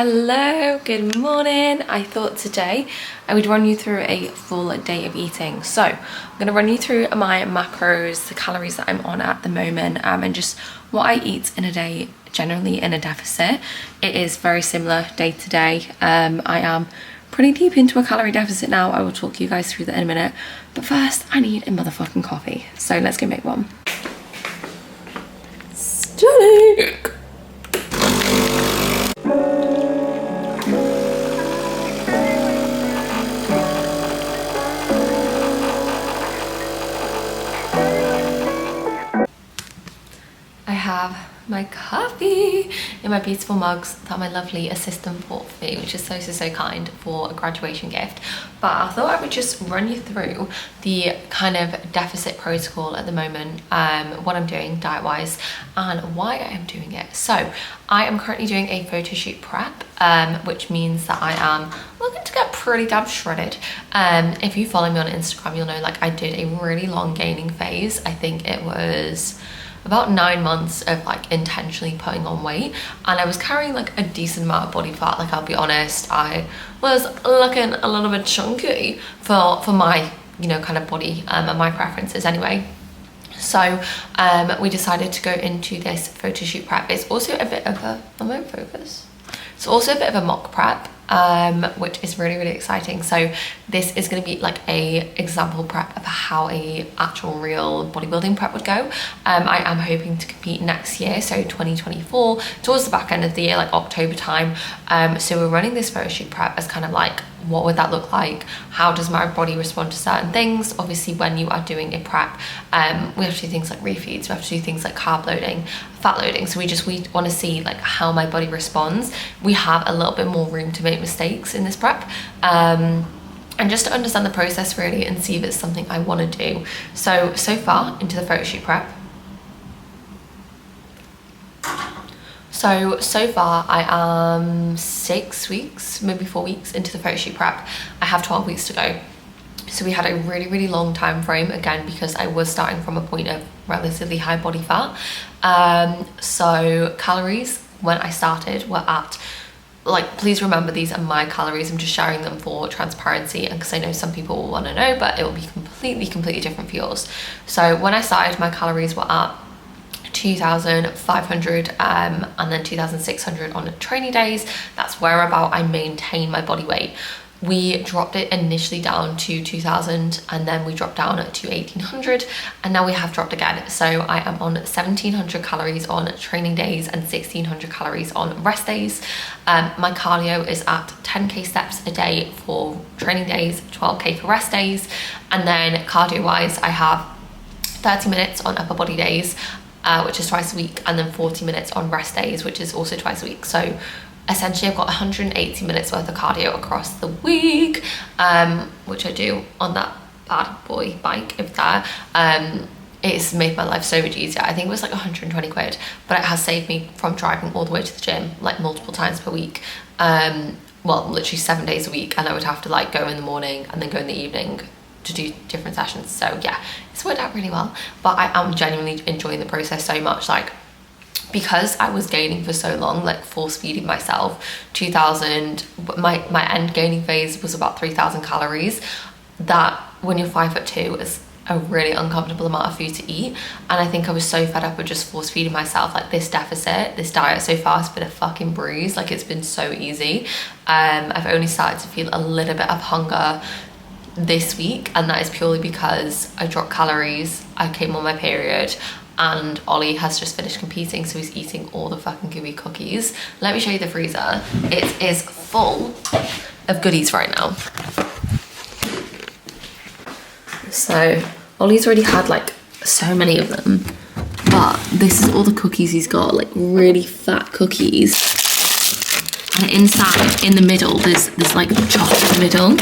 Hello, good morning. I thought today I would run you through a full day of eating. So I'm going to run you through my macros, the calories that I'm on at the moment, and just what I eat in a day, generally in a deficit. It is very similar day to day. I am pretty deep into a calorie deficit now. I will talk you guys through that in a minute. But first, I need a motherfucking coffee. So let's go make one. Stunning! I have my coffee in my beautiful mugs that my lovely assistant bought for me, which is so kind, for a graduation gift. But I thought I would just run you through the kind of deficit protocol at the moment, what I'm doing diet wise and why I am doing it. So I am currently doing a photo shoot prep, which means that I am looking to get pretty damn shredded. If you follow me on Instagram, you'll know like I did a really long gaining phase. I think it was about 9 months of like intentionally putting on weight, and I was carrying like a decent amount of body fat. Like, I'll be honest, I was looking a little bit chunky for my, you know, kind of body and my preferences anyway. So we decided to go into this photo shoot prep. It's also a bit of a, am I in focus? It's also a bit of a mock prep, which is really exciting. So this is going to be like a example prep of how a actual real bodybuilding prep would go. I am hoping to compete next year, so 2024, towards the back end of the year, like October time. So we're running this photo shoot prep as kind of like, what would that look like? How does my body respond to certain things? Obviously, when you are doing a prep, we have to do things like refeeds, we have to do things like carb loading, fat loading. So we want to see like how my body responds. We have a little bit more room to make mistakes in this prep, and just to understand the process really and see if it's something I want to do. So far into the photo shoot prep, so far I am 6 weeks, maybe 4 weeks into the photo shoot prep. I have 12 weeks to go. So we had a really long time frame, again because I was starting from a point of relatively high body fat. So calories when I started were at, like, please remember these are my calories, I'm just sharing them for transparency and because I know some people will want to know, but it will be completely different for yours. So when I started, my calories were at 2,500 and then 2,600 on training days. That's where about I maintain my body weight. We dropped it initially down to 2,000 and then we dropped down to 1,800, and now we have dropped again. So I am on 1,700 calories on training days and 1,600 calories on rest days. My cardio is at 10k steps a day for training days, 12k for rest days, and then cardio wise I have 30 minutes on upper body days, which is twice a week, and then 40 minutes on rest days, which is also twice a week. So essentially I've got 180 minutes worth of cardio across the week, which I do on that bad boy bike over there. It's made my life so much easier. I think it was like 120 quid, but it has saved me from driving all the way to the gym like multiple times per week. Well, literally 7 days a week, and I would have to like go in the morning and then go in the evening to do different sessions. So yeah, it's worked out really well, but I am genuinely enjoying the process so much. Like, because I was gaining for so long, like force feeding myself 2,000, my end gaining phase was about 3,000 calories. That when you're 5'2" is a really uncomfortable amount of food to eat, and I think I was so fed up with just force feeding myself like this deficit. This diet so far has been a fucking breeze. Like, it's been so easy. I've only started to feel a little bit of hunger this week, and that is purely because I dropped calories, I came on my period, and Ollie has just finished competing, so he's eating all the fucking gooey cookies. Let me show you the freezer. It is full of goodies right now. So Ollie's already had like so many of them, but this is all the cookies he's got, like really fat cookies. And inside, in the middle, there's like chocolate in the middle.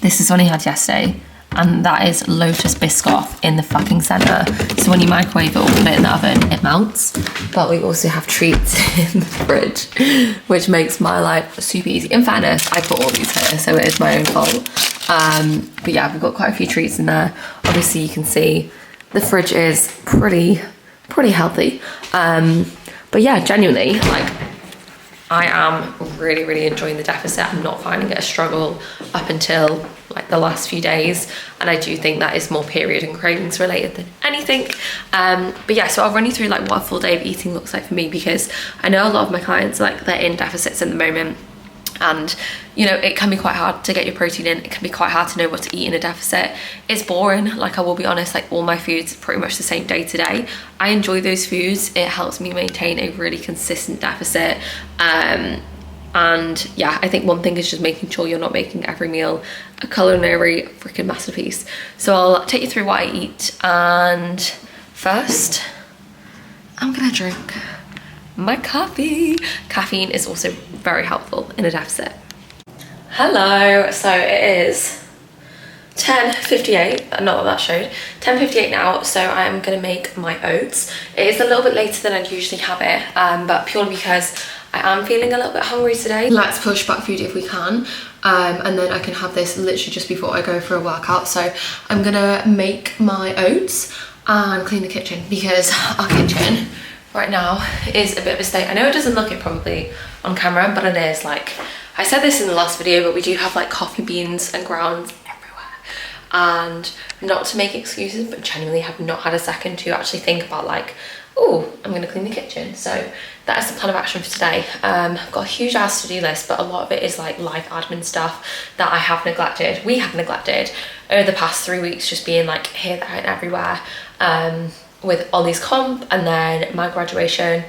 This is one he had yesterday, and that is Lotus Biscoff in the fucking center. So when you microwave it or put it in the oven, it melts. But we also have treats in the fridge, which makes my life super easy. In fairness, I put all these here, so it is my own fault. But yeah, we've got quite a few treats in there. Obviously you can see the fridge is pretty healthy. But yeah, genuinely, like, I am really enjoying the deficit. I'm not finding it a struggle up until like the last few days, and I do think that is more period and cravings related than anything. But yeah, so I'll run you through like what a full day of eating looks like for me, because I know a lot of my clients, like, they're in deficits at the moment, and you know, it can be quite hard to get your protein in. It can be quite hard to know what to eat in a deficit. It's boring, like, I will be honest. Like, all my foods are pretty much the same day to day. I enjoy those foods. It helps me maintain a really consistent deficit. And yeah, I think one thing is just making sure you're not making every meal a culinary freaking masterpiece. So I'll take you through what I eat, and first I'm gonna drink my coffee. Caffeine is also very helpful in a deficit. Hello, so it is 10:58, not that that showed, 10:58 now, so I am gonna make my oats. It is a little bit later than I usually have it, but purely because I am feeling a little bit hungry today. Let's push back food if we can, and then I can have this literally just before I go for a workout. So I'm gonna make my oats and clean the kitchen, because our kitchen right now is a bit of a state. I know it doesn't look it probably on camera, but it is. Like, I said this in the last video, but we do have like coffee beans and grounds everywhere. And not to make excuses, but genuinely have not had a second to actually think about like, oh, I'm gonna clean the kitchen. So that is the plan of action for today. I've got a huge ass to-do list, but a lot of it is like life admin stuff that I have neglected. We have neglected over the past 3 weeks, just being like here, there and everywhere. With Ollie's comp and then my graduation,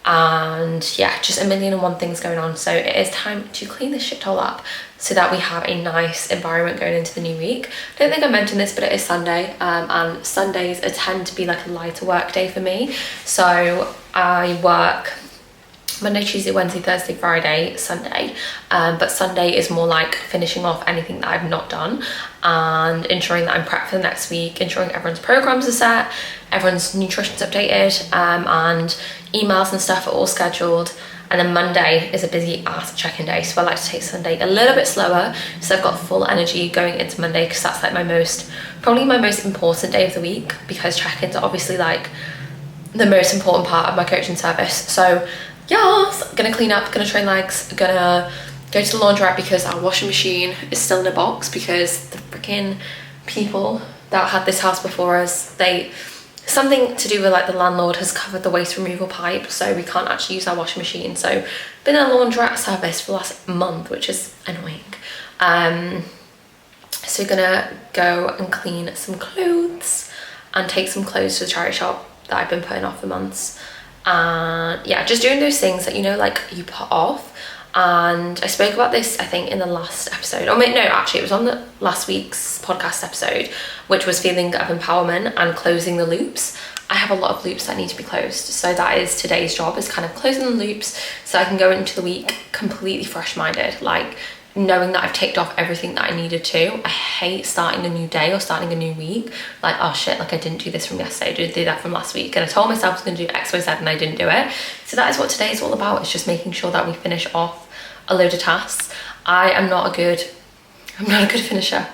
and yeah, just 1,000,001 things going on. So it is time to clean this shit all up so that we have a nice environment going into the new week. I don't think I mentioned this, but it is Sunday, and Sundays tend to be like a lighter work day for me. So I work Monday, Tuesday, Wednesday, Thursday, Friday, Sunday, but Sunday is more like finishing off anything that I've not done and ensuring that I'm prepped for the next week, ensuring everyone's programs are set, everyone's nutrition's updated, and emails and stuff are all scheduled. And then Monday is a busy ass check-in day, so I like to take Sunday a little bit slower, so I've got full energy going into Monday, because that's like probably my most important day of the week, because check-ins are obviously like the most important part of my coaching service. So yes, gonna clean up, gonna train legs, gonna go to the laundrette, because our washing machine is still in a box, because the freaking people that had this house before us, something to do with like the landlord has covered the waste removal pipe, so we can't actually use our washing machine. So been in a laundrette service for the last month, which is annoying. So we're gonna go and clean some clothes and take some clothes to the charity shop that I've been putting off for months. And yeah, just doing those things that, you know, like you put off. And I spoke about this, I think, in the last episode. Oh, no, actually, it was on the last week's podcast episode, which was feeling of empowerment and closing the loops. I have a lot of loops that need to be closed. So that is today's job, is kind of closing the loops so I can go into the week completely fresh-minded, like knowing that I've ticked off everything that I needed to. I hate starting a new day or starting a new week. Like, oh shit, like I didn't do this from yesterday, I didn't do that from last week. And I told myself I was gonna do X, Y, Z, and I didn't do it. So that is what today is all about. It's just making sure that we finish off a load of tasks. I'm not a good finisher.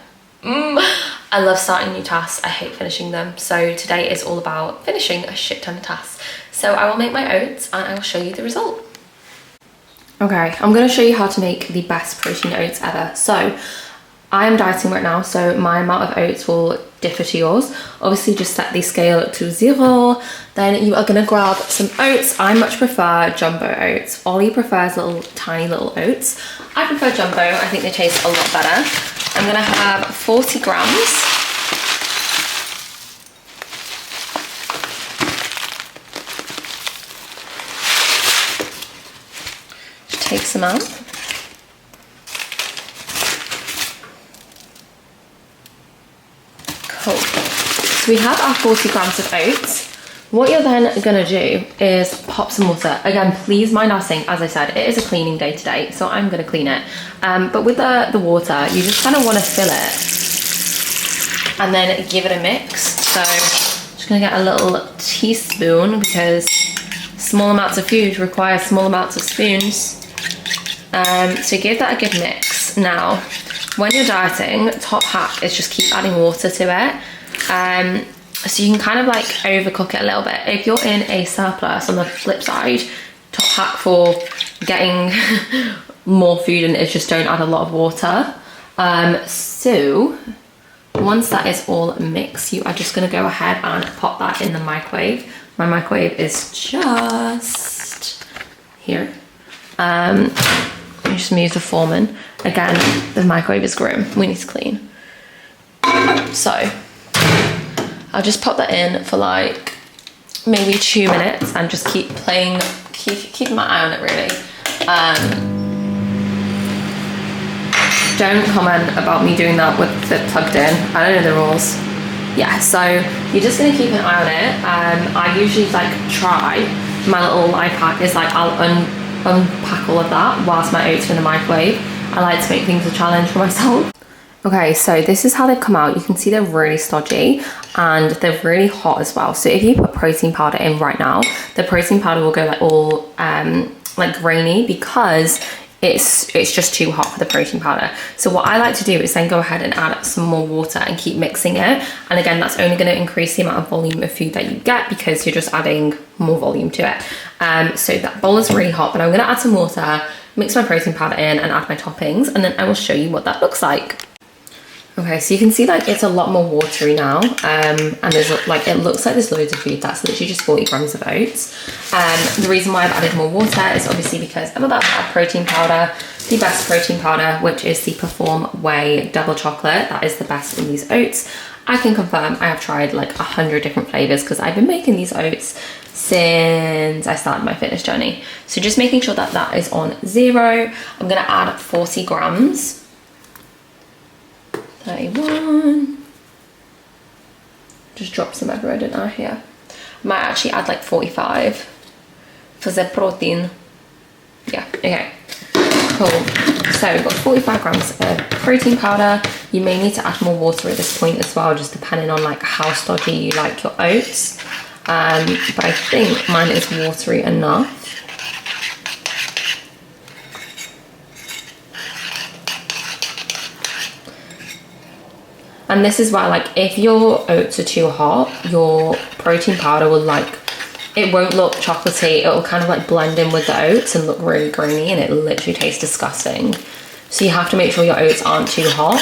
I love starting new tasks, I hate finishing them. So today is all about finishing a shit ton of tasks. So I will make my oats and I will show you the result. Okay, I'm gonna show you how to make the best protein oats ever. So I am dieting right now, so my amount of oats will differ to yours. Obviously just set the scale to 0. Then you are gonna grab some oats. I much prefer jumbo oats. Ollie prefers tiny little oats. I prefer jumbo, I think they taste a lot better. I'm gonna have 40 grams. Just take some out. Cool. So we have our 40 grams of oats. What you're then gonna do is pop some water. Again, please mind our sink. As I said, it is a cleaning day today, so I'm gonna clean it. But with the water, you just kind of want to fill it and then give it a mix. So I'm just gonna get a little teaspoon, because small amounts of food require small amounts of spoons. So give that a good mix. Now, when you're dieting, top hack is just keep adding water to it. So you can kind of like overcook it a little bit. If you're in a surplus, on the flip side, top hack for getting more food in is just don't add a lot of water. So once that is all mixed, you are just gonna go ahead and pop that in the microwave. My microwave is just here. Just move the form in. Again, the microwave is grim, we need to clean. So I'll just pop that in for like maybe 2 minutes and just keep keeping my eye on it really. Don't comment about me doing that with it plugged in. I don't know the rules. Yeah, so you're just gonna keep an eye on it. I usually like try, my little life hack is like I'll unpack all of that whilst my oats are in the microwave. I like to make things a challenge for myself. Okay, so this is how they've come out. You can see they're really stodgy and they're really hot as well. So if you put protein powder in right now, the protein powder will go like all like grainy because it's just too hot for the protein powder. So what I like to do is then go ahead and add some more water and keep mixing it. And again, that's only going to increase the amount of volume of food that you get because you're just adding more volume to it. So that bowl is really hot, but I'm going to add some water, mix my protein powder in and add my toppings, and then I will show you what that looks like. Okay, so you can see like it's a lot more watery now, and there's like, it looks like there's loads of food. That's literally just 40 grams of oats. The reason why I've added more water is obviously because I'm about to add protein powder, the best protein powder, which is the Perform Whey Double Chocolate. That is the best in these oats. I can confirm I have tried like 100 different flavors because I've been making these oats since I started my fitness journey. So just making sure that that is on 0. I'm gonna add 40 grams. 31. Just drop some everywhere, didn't I? Yeah. I might actually add like 45 for the protein. Yeah, okay. Cool. So we've got 45 grams of protein powder. You may need to add more water at this point as well, just depending on like how stodgy you like your oats. But I think mine is watery enough. And this is why, like, if your oats are too hot, your protein powder will like, it won't look chocolatey. It will kind of like blend in with the oats and look really grainy, and it literally tastes disgusting. So you have to make sure your oats aren't too hot.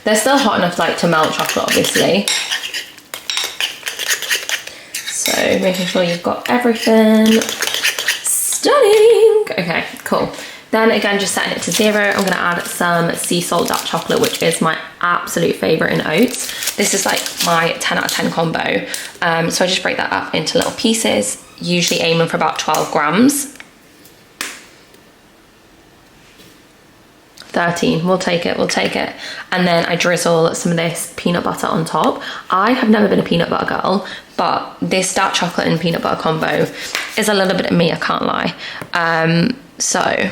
They're still hot enough like to melt chocolate, obviously. So making sure you've got everything. Stunning. Okay, cool. Then again, just setting it to 0, I'm gonna add some sea salt dark chocolate, which is my absolute favorite in oats. This is like my 10 out of 10 combo. So I just break that up into little pieces, usually aiming for about 12 grams. 13, we'll take it. And then I drizzle some of this peanut butter on top. I have never been a peanut butter girl, but this dark chocolate and peanut butter combo is a little bit of me, I can't lie. So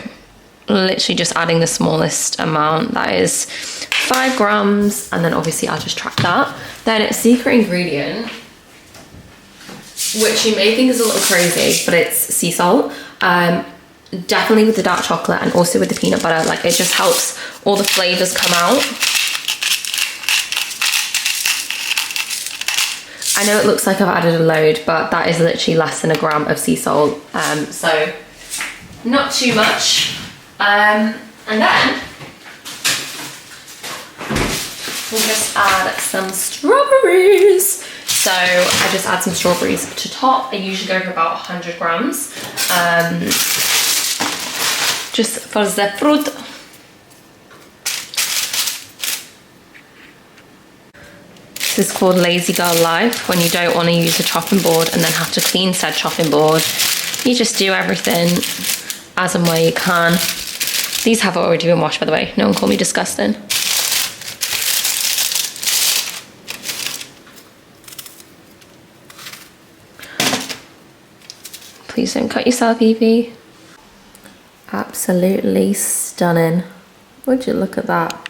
literally just adding the smallest amount, that is 5 grams, and then obviously I'll just track that. Then a secret ingredient, which you may think is a little crazy, but it's sea salt. Definitely with the dark chocolate and also with the peanut butter, like it just helps all the flavors come out. I know it looks like I've added a load, but that is literally less than a gram of sea salt, so not too much. And then we'll just add some strawberries. So I just add some strawberries to top. I usually go for about 100 grams. Just for the fruit. This is called lazy girl life, when you don't want to use a chopping board and then have to clean said chopping board. You just do everything as and where you can. These have already been washed, by the way. No one call me disgusting. Please don't cut yourself, Evie. Absolutely stunning. Would you look at that?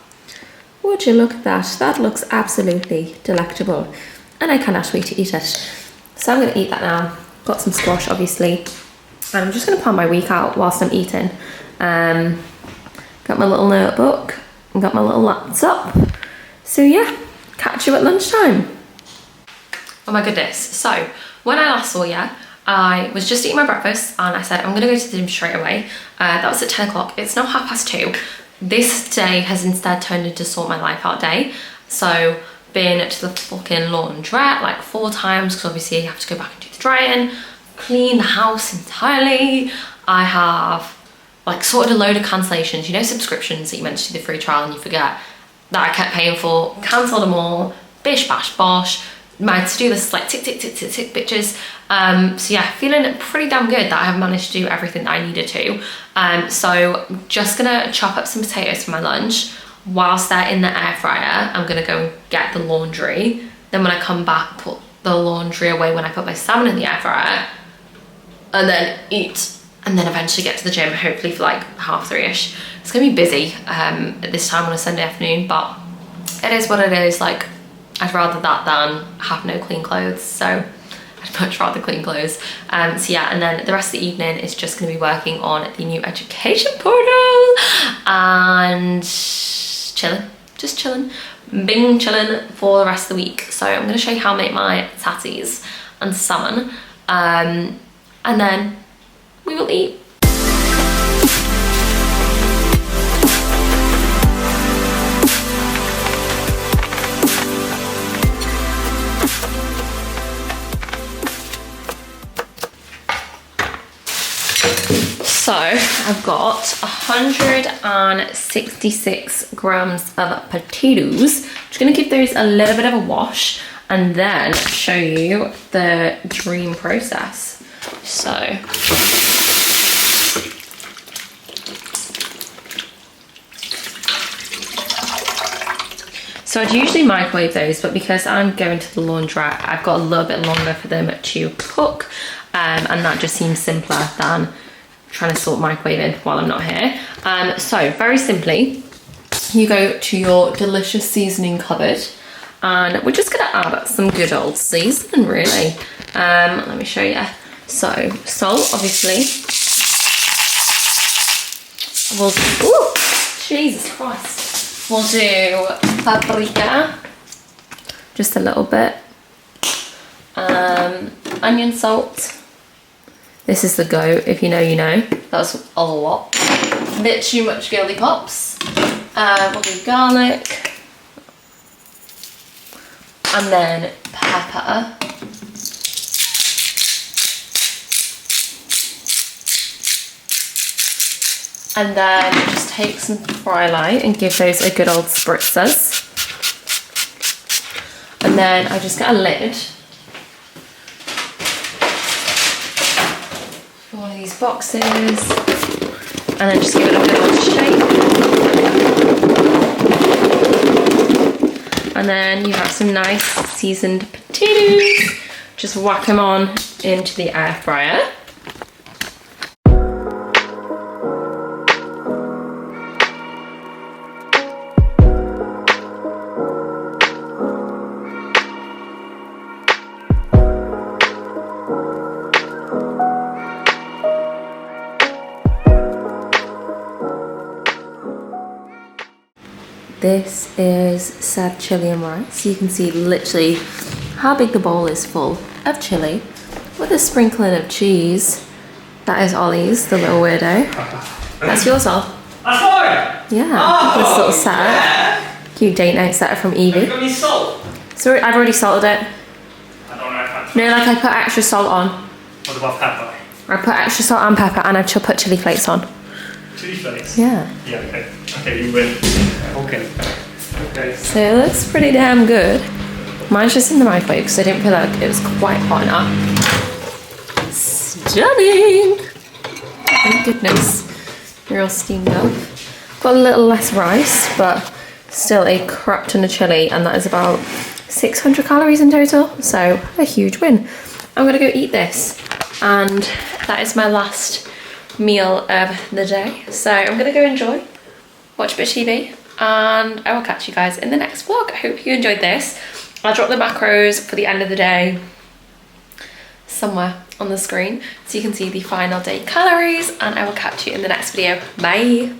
Would you look at that? That looks absolutely delectable. And I cannot wait to eat it. So I'm going to eat that now. Got some squash, obviously. And I'm just going to plan my week out whilst I'm eating. Got my little notebook. And got my little laptop. So yeah, catch you at lunchtime. Oh my goodness. So when I last saw you, I was just eating my breakfast and I said I'm gonna go to the gym straight away. That was at 10 o'clock. It's now 2:30. This day has instead turned into sort my life out day. So been to the fucking laundrette like 4 times because obviously you have to go back and do the drying, clean the house entirely. I have like sorted a load of cancellations, you know, subscriptions that you meant to do the free trial and you forget that I kept paying for, cancelled them all, bish bash bosh. My to-do list is like tick tick tick tick tick bitches. So yeah, feeling pretty damn good that I have managed to do everything that I needed to. So I'm just gonna chop up some potatoes for my lunch. Whilst they're in the air fryer, I'm gonna go and get the laundry. Then when I come back, put the laundry away when I put my salmon in the air fryer, and then eat, and then eventually get to the gym, hopefully for like 3:30ish. It's gonna be busy at this time on a Sunday afternoon, but it is what it is. Like, I'd rather that than have no clean clothes, so I'd much rather clean clothes. So yeah, and then the rest of the evening is just gonna be working on the new education portal and chilling, just chilling, bing chilling for the rest of the week. So I'm gonna show you how I make my tatties and salmon, and then we will eat. So I've got 166 grams of potatoes. I'm just gonna give those a little bit of a wash and then show you the dream process. So I'd usually microwave those, but because I'm going to the laundrette, I've got a little bit longer for them to cook, and that just seems simpler than trying to sort microwaving while I'm not here. So very simply, you go to your delicious seasoning cupboard, and we're just gonna add some good old seasoning, really. Let me show you. So salt, obviously. Ooh, Jesus Christ. We'll do paprika, just a little bit. Onion salt. This is the go, if you know, you know. That's a lot. A bit too much girly pops. We'll do garlic. And then pepper. And then just take some fry light and give those a good old spritzers. And then I just get a lid. One of these boxes. And then just give it a good old shake. And then you have some nice seasoned potatoes. Just whack them on into the air fryer. This is sad chili and rice. You can see literally how big the bowl is full of chili with a sprinkling of cheese. That is Ollie's, the little weirdo. That's yours, Ol. That's mine! Yeah, this little setup. Yeah. Cute date night setup from Evie. Have you got any salt? So I've already salted it. I don't know if that's... No, like I put extra salt on. What about pepper? I put extra salt and pepper, and I put chili flakes on. Chili flakes? Yeah. Yeah, okay. Okay, you win. Okay. Okay. So it looks pretty damn good. Mine's just in the microwave because I didn't feel like it was quite hot enough. Stunning! Thank goodness. You're all steamed up. Got a little less rice, but still a crap ton of chili, and that is about 600 calories in total, so a huge win. I'm gonna go eat this, and that is my last meal of the day. So I'm gonna go enjoy, watch a bit of TV, and I will catch you guys in the next vlog. I hope you enjoyed this. I'll drop the macros for the end of the day somewhere on the screen so you can see the final day calories, and I will catch you in the next video. Bye.